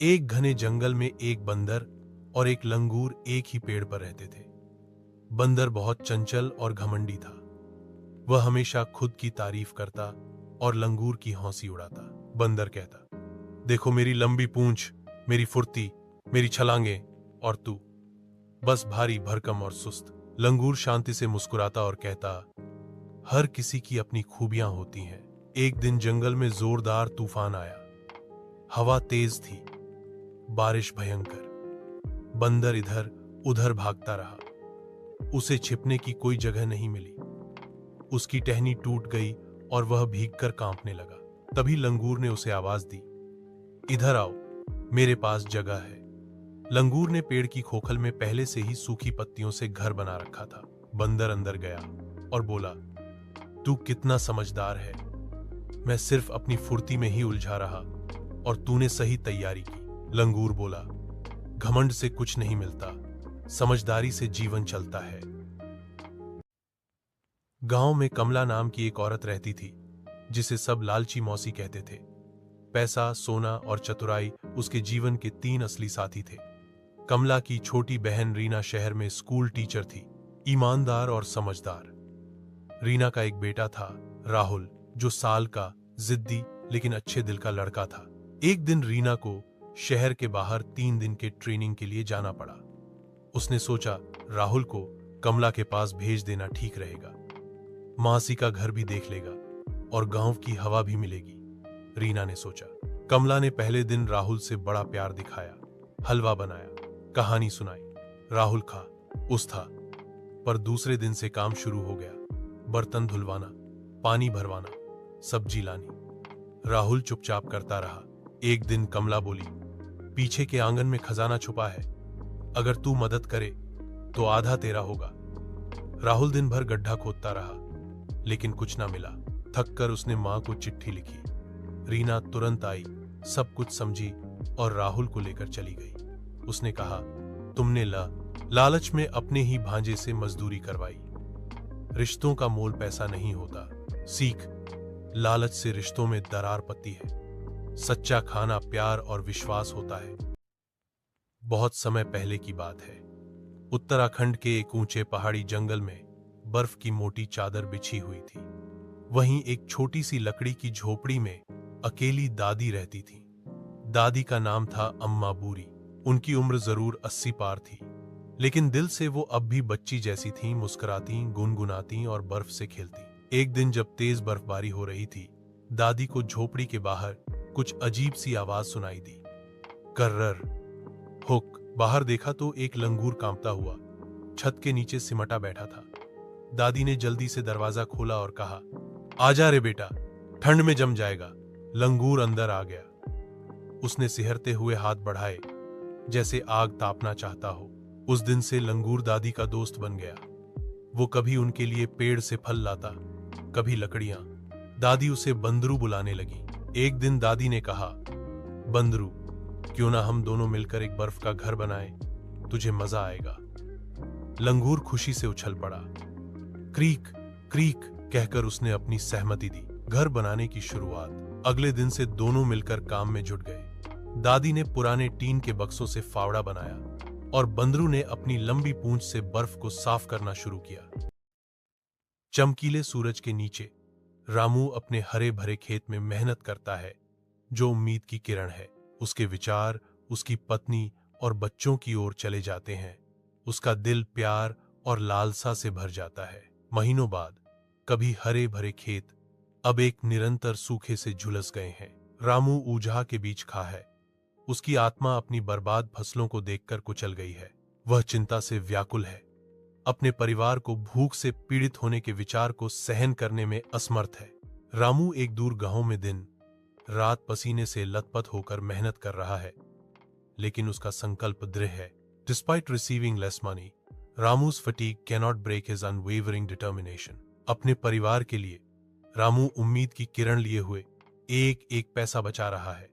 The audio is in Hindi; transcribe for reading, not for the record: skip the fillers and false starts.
एक घने जंगल में एक बंदर और एक लंगूर एक ही पेड़ पर रहते थे। बंदर बहुत चंचल और घमंडी था। वह हमेशा खुद की तारीफ करता और लंगूर की हंसी उड़ाता। बंदर कहता, देखो मेरी लंबी पूंछ, मेरी फुर्ती, मेरी छलांगें, और तू बस भारी भरकम और सुस्त। लंगूर शांति से मुस्कुराता और कहता, हर किसी की अपनी खूबियां होती हैं। एक दिन जंगल में जोरदार तूफान आया। हवा तेज थी, बारिश भयंकर। बंदर इधर उधर भागता रहा। उसे छिपने की कोई जगह नहीं मिली। उसकी टहनी टूट गई और वह भीगकर कांपने लगा। तभी लंगूर ने उसे आवाज दी, इधर आओ, मेरे पास जगह है। लंगूर ने पेड़ की खोखल में पहले से ही सूखी पत्तियों से घर बना रखा था। बंदर अंदर गया और बोला, तू कितना समझदार है। मैं सिर्फ अपनी फुर्ती में ही उलझा रहा और तूने सही तैयारी की। लंगूर बोला, घमंड से कुछ नहीं मिलता, समझदारी से जीवन चलता है। गांव में कमला नाम की एक औरत रहती थी, जिसे सब लालची मौसी कहते थे। पैसा, सोना और चतुराई उसके जीवन के 3 असली साथी थे। कमला की छोटी बहन रीना शहर में स्कूल टीचर थी, ईमानदार और समझदार। रीना का एक बेटा था, राहुल, जो साल का, जिद्दी लेकिन अच्छे दिल का लड़का था। एक दिन रीना को शहर के बाहर 3 दिन के ट्रेनिंग के लिए जाना पड़ा। उसने सोचा, राहुल को कमला के पास भेज देना ठीक रहेगा। मासी का घर भी देख लेगा और गांव की हवा भी मिलेगी, रीना ने सोचा। कमला ने पहले दिन राहुल से बड़ा प्यार दिखाया, हलवा बनाया, कहानी सुनाई। राहुल खा, उस था। पर दूसरे दिन से काम शुरू हो गया। बर्तन धुलवाना, पानी भरवाना, सब्जी लानी। राहुल चुपचाप करता रहा। एक दिन कमला बोली, पीछे के आंगन में खजाना छुपा है, अगर तू मदद करे तो आधा तेरा होगा। राहुल दिन भर गड्ढा खोदता रहा, लेकिन कुछ ना मिला। थक कर उसने मां को चिट्ठी लिखी। रीना तुरंत आई, सब कुछ समझी और राहुल को लेकर चली गई। उसने कहा, तुमने लालच में अपने ही भांजे से मजदूरी करवाई। रिश्तों का मोल पैसा नहीं होता, सीख। लालच से रिश्तों में दरार पड़ती है। सच्चा खाना प्यार और विश्वास होता है। बहुत समय पहले की बात है। उत्तराखंड के एक ऊंचे पहाड़ी जंगल में बर्फ की मोटी चादर बिछी हुई थी। वहीं एक छोटी सी लकड़ी की झोपड़ी में अकेली दादी रहती थी। दादी का नाम था अम्मा बूरी। उनकी उम्र जरूर 80 पार थी, लेकिन दिल से वो अब भी बच्ची जैसी थीं, मुस्कुराती, गुनगुनाती और बर्फ से खेलती। एक दिन जब तेज बर्फबारी हो रही थी, दादी को झोपड़ी के बाहर कुछ अजीब सी आवाज सुनाई दी। Career, hook. बाहर देखा तो एक लंगूर कांपता हुआ छत के नीचे सिमटा बैठा था। दादी ने जल्दी से दरवाजा खोला और कहा, आजा रे बेटा, ठंड में जम जाएगा। लंगूर अंदर आ गया। उसने सिहरते हुए हाथ बढ़ाए, जैसे आग तापना चाहता हो। उस दिन से लंगूर दादी का दोस्त बन गया। वो कभी उनके लिए पेड़ से फल लाता, कभी लकड़ियां। दादी उसे बंदरू बुलाने लगी। एक दिन दादी ने कहा, बंदरू, क्यों ना हम दोनों मिलकर एक बर्फ का घर बनाएं, तुझे मजा आएगा। लंगूर खुशी से उछल पड़ा। क्रीक क्रीक कहकर उसने अपनी सहमति दी। घर बनाने की शुरुआत। अगले दिन से दोनों मिलकर काम में जुट गए। दादी ने पुराने टीन के बक्सों से फावड़ा बनाया और बंदरू ने अपनी लंबी पूंछ से बर्फ को साफ करना शुरू किया। चमकीले सूरज के नीचे रामू अपने हरे भरे खेत में मेहनत करता है, जो उम्मीद की किरण है। उसके विचार उसकी पत्नी और बच्चों की ओर चले जाते हैं। उसका दिल प्यार और लालसा से भर जाता है। महीनों बाद कभी हरे भरे खेत अब एक निरंतर सूखे से झुलस गए हैं। रामू ऊझा के बीच खा है। उसकी आत्मा अपनी बर्बाद फसलों को देखकर कुचल गई है। वह चिंता से व्याकुल है। अपने परिवार को भूख से पीड़ित होने के विचार को सहन करने में असमर्थ है। रामू एक दूर गांव में दिन रात पसीने से लथपथ होकर मेहनत कर रहा है, लेकिन उसका संकल्प दृढ़ है। Despite receiving less money, Ramu's fatigue cannot break his unwavering determination. अपने परिवार के लिए रामू उम्मीद की किरण लिए हुए एक एक पैसा बचा रहा है।